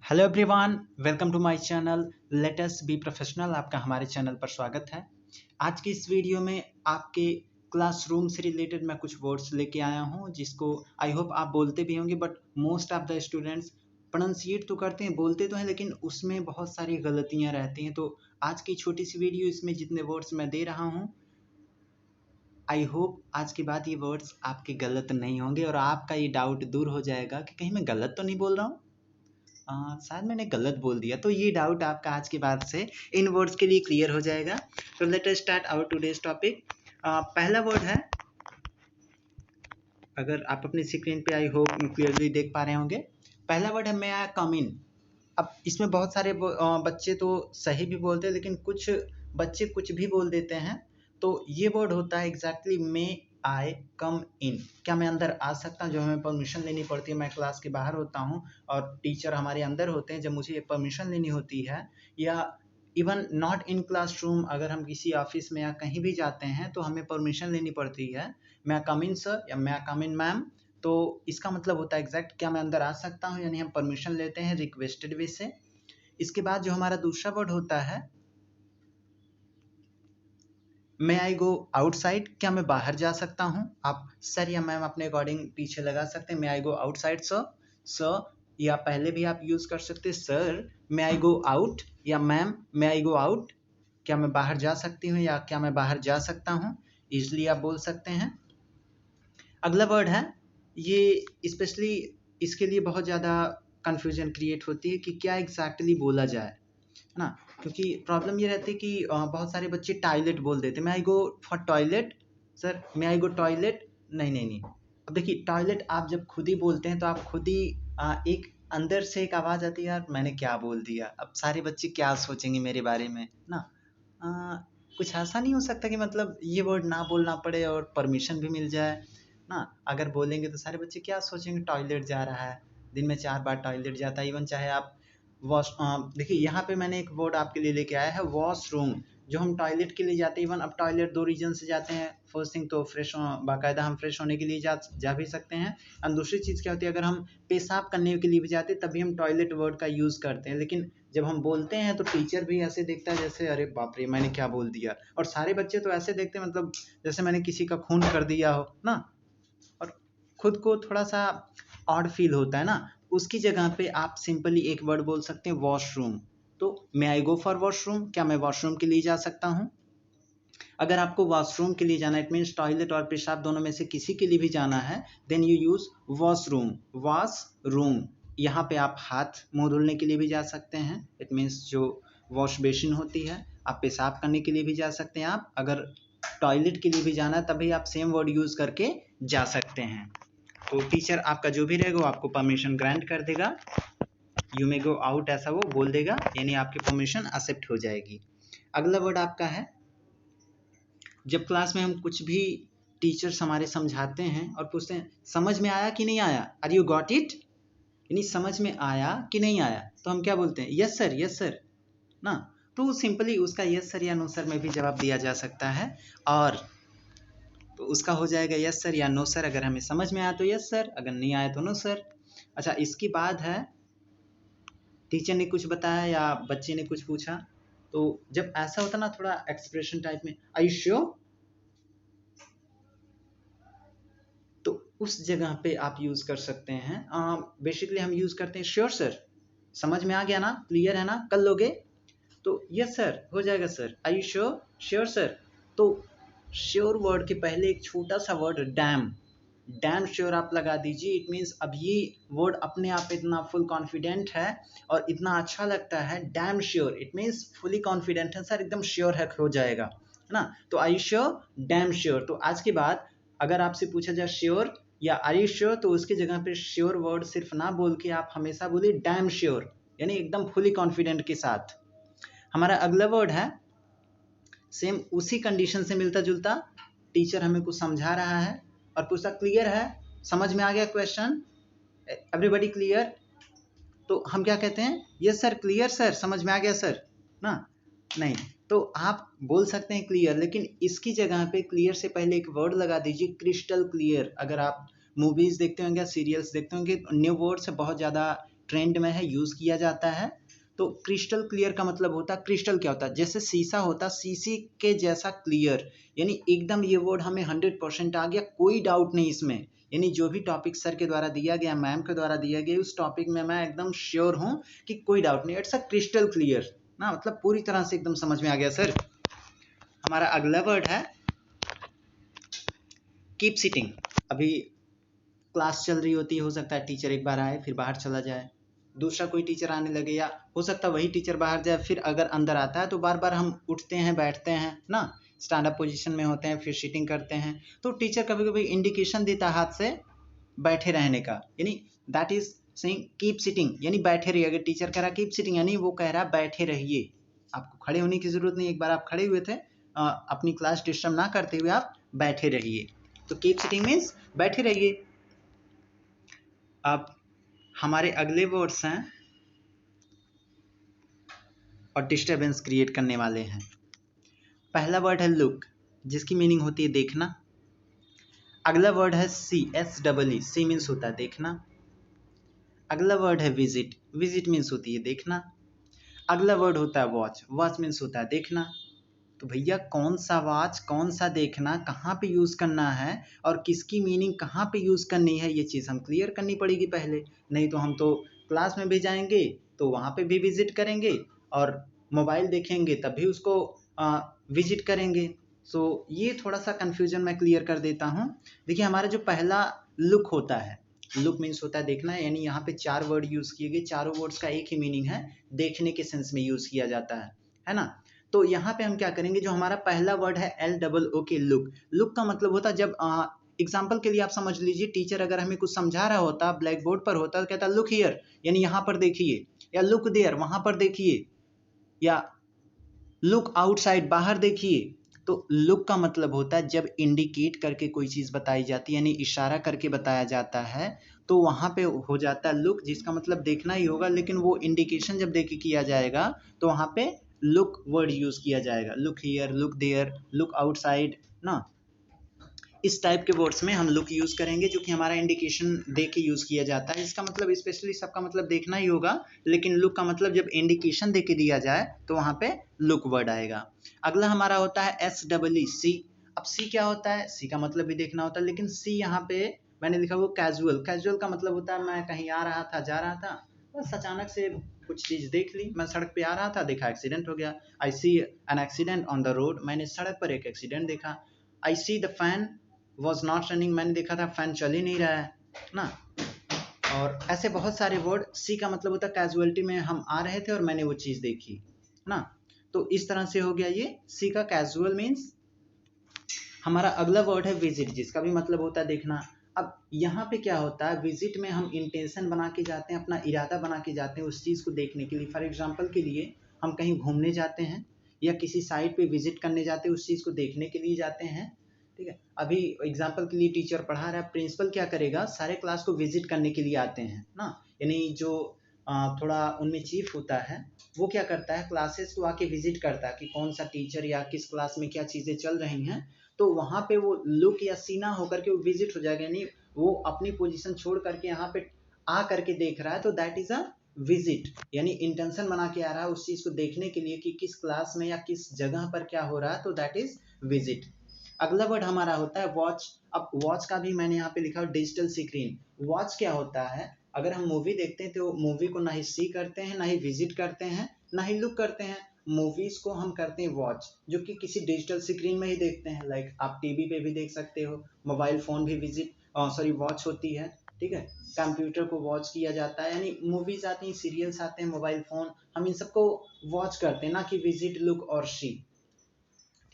Hello everyone, welcome to my channel let us be professional. आपका हमारे channel पर स्वागत है। आज की इस वीडियो में आपके क्लासरूम से रिलेटेड मैं कुछ वर्ड्स लेके आया हूं, जिसको आई होप आप बोलते भी होंगे, but most of the students pronunciate तो करते हैं, बोलते तो हैं, लेकिन उसमें बहुत सारी गलतियां रहती हैं। तो आज की छोटी सी वीडियो, इसमें जितने वर्ड्स मैं दे रहा हूँ, आई होप आज के बाद ये वर्ड्स आपके गलत नहीं होंगे और आपका ये डाउट दूर हो जाएगा कि कहीं मैं गलत तो नहीं बोल रहा हूँ, शायद मैंने गलत बोल दिया। तो ये डाउट आपका आज के बाद से इन वर्ड्स के लिए क्लियर हो जाएगा। तो let us start our today's topic. पहला वर्ड है, अगर आप अपनी स्क्रीन पे आई होप क्लियरली देख पा रहे होंगे, पहला वर्ड है मे आई कम इन। अब इसमें बहुत सारे बच्चे तो सही भी बोलते हैं, लेकिन कुछ बच्चे कुछ भी बोल देते हैं। तो ये वर्ड होता है एग्जैक्टली मे आई कम इन। क्या मैं अंदर आ सकता हूँ? जब हमें परमिशन लेनी पड़ती है, मैं क्लास के बाहर होता हूँ और टीचर हमारे अंदर होते हैं, जब मुझे परमिशन लेनी होती है, या इवन नॉट इन क्लासरूम, अगर हम किसी ऑफिस में या कहीं भी जाते हैं तो हमें परमिशन लेनी पड़ती है, मैं कम इन सर या मैं कम इन मैम। तो इसका मतलब होता है एग्जैक्ट क्या मैं अंदर आ सकता हूँ, यानी हम परमिशन लेते हैं रिक्वेस्टेड वे से। इसके बाद जो हमारा दूसरा वर्ड होता है मे आई गो आउटसाइड, क्या मैं बाहर जा सकता हूँ? आप सर या मैम अपने अकॉर्डिंग पीछे लगा सकते हैं। मे आई गो आउटसाइड सर, सर, या पहले भी आप यूज कर सकते हैं सर मे आई गो आउट, या मैम मे आई गो आउट, क्या मैं बाहर जा सकती हूँ या क्या मैं बाहर जा सकता हूँ, इजली आप बोल सकते हैं। अगला वर्ड है, ये स्पेशली इसके लिए बहुत ज़्यादा कन्फ्यूजन क्रिएट होती है कि क्या एग्जैक्टली बोला जाए, है ना? क्योंकि प्रॉब्लम ये रहती है कि बहुत सारे बच्चे टॉयलेट बोल देते हैं। मैं आई गो फॉर टॉयलेट सर, मैं आई गो टॉयलेट। नहीं नहीं नहीं, अब देखिए टॉयलेट आप जब खुद ही बोलते हैं तो आप खुद ही एक अंदर से एक आवाज़ आती है, यार मैंने क्या बोल दिया, अब सारे बच्चे क्या सोचेंगे मेरे बारे में ना। आ, कुछ ऐसा नहीं हो सकता कि मतलब ये वर्ड ना बोलना पड़े और परमिशन भी मिल जाए ना। अगर बोलेंगे तो सारे बच्चे क्या सोचेंगे, टॉयलेट जा रहा है, दिन में 4 बार टॉयलेट जाता है। इवन चाहे आप वॉश, देखिए यहाँ पे मैंने एक वर्ड आपके लिए लेके आया है वॉशरूम, जो हम टॉयलेट के लिए जाते हैं। इवन अब टॉयलेट 2 रीजन से जाते हैं। फर्स्ट थिंग तो फ्रेश, बाकायदा हम फ्रेश होने के लिए जा भी सकते हैं। और दूसरी चीज़ क्या होती है, अगर हम पेशाब करने के लिए भी जाते हैं तभी हम टॉयलेट वर्ड का यूज़ करते हैं। लेकिन जब हम बोलते हैं तो टीचर भी ऐसे देखता है जैसे अरे बाप रे मैंने क्या बोल दिया, और सारे बच्चे तो ऐसे देखते हैं मतलब जैसे मैंने किसी का खून कर दिया हो ना, और खुद को थोड़ा सा ऑड फील होता है ना। उसकी जगह पे आप सिंपली एक वर्ड बोल सकते हैं वॉशरूम। तो मे आई गो फॉर वॉशरूम, क्या मैं वॉशरूम के लिए जा सकता हूँ? अगर आपको वॉशरूम के लिए जाना, इट मीन्स टॉयलेट और पेशाब दोनों में से किसी के लिए भी जाना है, then you use washroom, washroom. यहाँ पे आप हाथ मुंह धुलने के लिए भी जा सकते हैं, इट मीन्स जो वॉश बेसिन होती है। आप पेशाब करने के लिए भी जा सकते हैं। आप अगर टॉयलेट के लिए भी जाना है तभी आप सेम वर्ड यूज करके जा सकते हैं। तो टीचर आपका जो भी रहेगा वो आपको परमिशन ग्रांट कर देगा, यू मे गो आउट ऐसा वो बोल देगा, यानी आपकी परमिशन एक्सेप्ट हो जाएगी। अगला वर्ड आपका है, जब क्लास में हम कुछ भी टीचर्स हमारे समझाते हैं और पूछते हैं समझ में आया कि नहीं आया, आर यू गॉट इट, यानी समझ में आया कि नहीं आया, तो हम क्या बोलते हैं यस सर ना। तो सिंपली उसका यस सर या नो सर में भी जवाब दिया जा सकता है, और तो उसका हो जाएगा यस सर या नो सर। अगर हमें समझ में आया तो यस सर, अगर नहीं आया तो नो सर। अच्छा, इसके बाद है, टीचर ने कुछ बताया या बच्चे ने कुछ पूछा, तो जब ऐसा होता ना थोड़ा एक्सप्रेशन टाइप में, आर यू श्योर, तो उस जगह पे आप यूज कर सकते हैं। बेसिकली हम यूज करते हैं श्योर सर, समझ में आ गया ना, क्लियर है ना, कर लोगे? तो यस सर हो जाएगा sir, are you sure, sure sir. तो श्योर वर्ड के पहले एक छोटा सा वर्ड डैम, डैम श्योर आप लगा दीजिए। इट मीन्स अब ये वर्ड अपने आप इतना फुल कॉन्फिडेंट है और इतना अच्छा लगता है, damn sure, it means fully confident है सर, एकदम श्योर है हो जाएगा, है ना। तो आई श्योर, डैम श्योर। तो आज के बाद अगर आपसे पूछा जाए श्योर या आर यू श्योर, तो उसकी जगह पे श्योर वर्ड सिर्फ ना बोल के आप हमेशा बोलिए डैम श्योर, यानी एकदम फुली कॉन्फिडेंट के साथ। हमारा अगला वर्ड है, सेम उसी कंडीशन से मिलता जुलता, टीचर हमें कुछ समझा रहा है और पूछता क्लियर है, समझ में आ गया क्वेश्चन, एवरीबॉडी क्लियर, तो हम क्या कहते हैं यस सर, क्लियर सर, समझ में आ गया सर ना। नहीं, तो आप बोल सकते हैं क्लियर, लेकिन इसकी जगह पे क्लियर से पहले एक वर्ड लगा दीजिए क्रिस्टल क्लियर। अगर आप मूवीज देखते होंगे, सीरियल्स देखते होंगे, न्यू वर्ड्स बहुत ज़्यादा ट्रेंड में है, यूज़ किया जाता है। तो क्रिस्टल क्लियर का मतलब होता है, क्रिस्टल क्या होता है, जैसे शीशा होता, शीशी के जैसा क्लियर, यानी एकदम ये वर्ड हमें 100% आ गया, कोई डाउट नहीं इसमें। यानी जो भी टॉपिक सर के द्वारा दिया गया, मैम के द्वारा दिया गया, उस टॉपिक में मैं एकदम श्योर हूँ कि कोई डाउट नहीं, इट्स अ क्रिस्टल क्लियर ना, मतलब पूरी तरह से एकदम समझ में आ गया सर। हमारा अगला वर्ड है कीप सिटिंग। अभी क्लास चल रही होती है, हो सकता है टीचर एक बार आए फिर बाहर चला जाए, दूसरा कोई टीचर आने लगे, या हो सकता है वही टीचर बाहर जाए फिर अगर अंदर आता है, तो बार बार हम उठते हैं, बैठते हैं ना, स्टैंड अप पोजीशन में होते हैं, फिर सीटिंग करते हैं। तो टीचर कभी कभी इंडिकेशन देता है हाथ से बैठे रहने का, यानी that is saying keep sitting, यानी बैठे रहिए। अगर टीचर कह रहा कीप सिटिंग, यानी वो कह रहा बैठे रहिए, आपको खड़े होने की जरूरत नहीं, एक बार आप खड़े हुए थे, अपनी क्लास डिस्टर्ब ना करते हुए आप बैठे रहिए। तो कीप सिटिंग मीन्स बैठे रहिए। अब हमारे अगले वर्ड्स हैं और डिस्टर्बेंस क्रिएट करने वाले हैं। पहला वर्ड है लुक, जिसकी मीनिंग होती है देखना। अगला वर्ड है सी, SEE, सी मीन्स होता है देखना। अगला वर्ड है विजिट, विजिट मीन्स होती है देखना। अगला वर्ड होता है वॉच, वॉच मीन्स होता है देखना। तो भैया कौन सा वॉच, कौन सा देखना, कहाँ पे यूज़ करना है और किसकी मीनिंग कहाँ पे यूज़ करनी है, ये चीज़ हम क्लियर करनी पड़ेगी पहले, नहीं तो हम तो क्लास में भी जाएंगे तो वहाँ पे भी विजिट करेंगे और मोबाइल देखेंगे तब भी उसको विजिट करेंगे। सो ये थोड़ा सा कन्फ्यूजन मैं क्लियर कर देता हूँ। देखिए हमारा जो पहला लुक होता है, लुक मीन्स होता है देखना, यानी यहाँ पे 4 वर्ड यूज़ किए गए, चारों वर्ड्स का एक ही मीनिंग है, देखने के सेंस में यूज़ किया जाता है ना। तो यहाँ पे हम क्या करेंगे, जो हमारा पहला वर्ड है LOOK, लुक, लुक का मतलब होता है जब एग्जाम्पल के लिए आप समझ लीजिए, टीचर अगर हमें कुछ समझा रहा होता, ब्लैक बोर्ड पर होता, तो कहता लुक हियर, यानी यहाँ पर देखिए, या लुक देयर, वहाँ पर देखिए, या लुक आउटसाइड, बाहर देखिए। तो लुक का मतलब होता है जब इंडिकेट करके कोई चीज़ बताई जाती है, यानी इशारा करके बताया जाता है, तो वहाँ पे हो जाता है लुक, जिसका मतलब देखना ही होगा, लेकिन वो इंडिकेशन जब देके किया जाएगा तो वहाँ पे लुक वर्ड यूज़ किया जाएगा, look here, look there, look outside ना, इस टाइप के वर्ड्स में हम लुक यूज़ करेंगे, जो कि हमारा इंडिकेशन दे के यूज़ किया जाता है। इसका मतलब स्पेशली सबका मतलब देखना ही होगा, लेकिन लुक का मतलब जब इंडिकेशन दे के दिया जाए तो वहाँ पे लुक वर्ड आएगा। अगला हमारा होता है SEE। अब सी क्या होता है, सी का मतलब भी देखना होता है, लेकिन सी यहाँ पे मैंने लिखा वो कैजुअल, कैजुअल का मतलब होता है मैं कहीं आ रहा था, जा रहा था, बस अचानक से कुछ चीज़ देख ली, मैं सड़क पे आ रहा था, देखा एक्सीडेंट हो गया, I see an accident on the road, मैंने सड़क पर एक एक्सीडेंट देखा। I see the fan was not running, मैंने देखा था फैन चल ही नहीं रहा है ना। और ऐसे बहुत सारे वर्ड, सी का मतलब होता है कैजुअलिटी में हम आ रहे थे और मैंने वो चीज़ देखी ना। तो इस तरह से हो गया ये सी का कैजुअल मीन्स। हमारा अगला वर्ड है विजिट, जिसका भी मतलब होता है देखना। अब यहाँ पे क्या होता है, विजिट में हम इंटेंशन बना के जाते हैं, अपना इरादा बना के जाते हैं उस चीज़ को देखने के लिए। फॉर एग्जाम्पल के लिए हम कहीं घूमने जाते हैं या किसी साइट पे विजिट करने जाते हैं, उस चीज़ को देखने के लिए जाते हैं, ठीक है। अभी एग्जाम्पल के लिए टीचर पढ़ा रहा है, प्रिंसिपल क्या करेगा, सारे क्लास को विजिट करने के लिए आते हैं ना, यानी जो थोड़ा उनमें चीफ होता है वो क्या करता है, क्लासेस को आके विजिट करता है कि कौन सा टीचर या किस क्लास में क्या चीज़ें चल रही हैं। तो वहाँ पे वो लुक या सीना होकर के वो विजिट हो जाएगा, यानी वो अपनी पोजीशन छोड़ करके यहाँ पे आ करके देख रहा है, तो दैट इज अ विजिट, यानी इंटेंशन बना के आ रहा है उस चीज़ को देखने के लिए कि किस क्लास में या किस जगह पर क्या हो रहा है, तो दैट इज विजिट। अगला वर्ड हमारा होता है वॉच। अब वॉच का भी मैंने यहाँ पे लिखा है डिजिटल स्क्रीन। वॉच क्या होता है, अगर हम मूवी देखते हैं तो मूवी को ना ही सी करते हैं, ना ही विजिट करते हैं, ना ही लुक करते हैं, मूवीज को हम करते हैं वॉच, जो कि किसी डिजिटल स्क्रीन में ही देखते हैं। लाइक आप टीवी पे भी देख सकते हो, मोबाइल फोन भी विजिट वॉच होती है, ठीक है। कंप्यूटर को वॉच किया जाता है, यानी मूवीज आती हैं, सीरियल्स आते हैं, मोबाइल फोन, हम इन सबको वॉच करते हैं, ना कि विजिट, लुक और सी,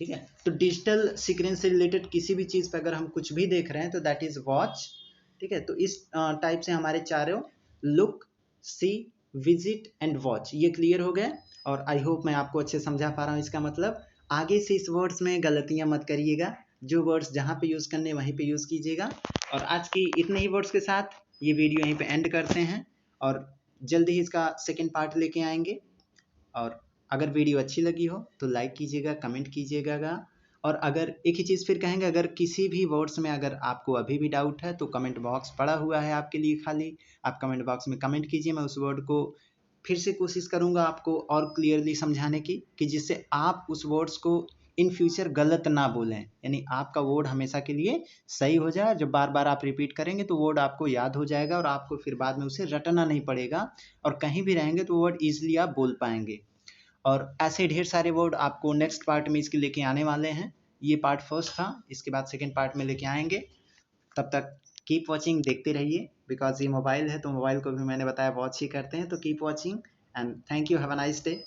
ठीक है। तो डिजिटल स्क्रीन से रिलेटेड किसी भी चीज़ पर अगर हम कुछ भी देख रहे हैं तो दैट इज वॉच, ठीक है। तो इस टाइप से हमारे चारों look, see, visit and watch ये क्लियर हो गए, और आई होप मैं आपको अच्छे समझा पा रहा हूँ इसका मतलब। आगे से इस वर्ड्स में गलतियाँ मत करिएगा, जो वर्ड्स जहाँ पे यूज़ करने वहीं पे यूज़ कीजिएगा। और आज की इतने ही वर्ड्स के साथ ये वीडियो यहीं पे एंड करते हैं, और जल्दी ही इसका सेकेंड पार्ट लेके आएंगे। और अगर वीडियो अच्छी लगी हो तो लाइक कीजिएगा, कमेंट कीजिएगा, और अगर एक ही चीज़ फिर कहेंगे, अगर किसी भी वर्ड्स में अगर आपको अभी भी डाउट है तो कमेंट बॉक्स पड़ा हुआ है आपके लिए खाली, आप कमेंट बॉक्स में कमेंट कीजिए, मैं उस वर्ड को फिर से कोशिश करूँगा आपको और क्लियरली समझाने की, कि जिससे आप उस वर्ड्स को इन फ्यूचर गलत ना बोलें, यानी आपका वर्ड हमेशा के लिए सही हो जाए। जब बार बार आप रिपीट करेंगे तो वर्ड आपको याद हो जाएगा और आपको फिर बाद में उसे रटना नहीं पड़ेगा, और कहीं भी रहेंगे तो वर्ड ईजिली आप बोल पाएंगे। और ऐसे ढेर सारे वर्ड आपको नेक्स्ट पार्ट में इसके लेके आने वाले हैं। ये पार्ट फर्स्ट था, इसके बाद सेकेंड पार्ट में लेके आएंगे। तब तक कीप वॉचिंग, देखते रहिए, बिकॉज ये मोबाइल है तो मोबाइल को भी मैंने बताया वॉच ही करते हैं, तो keep watching and thank you, have a nice day.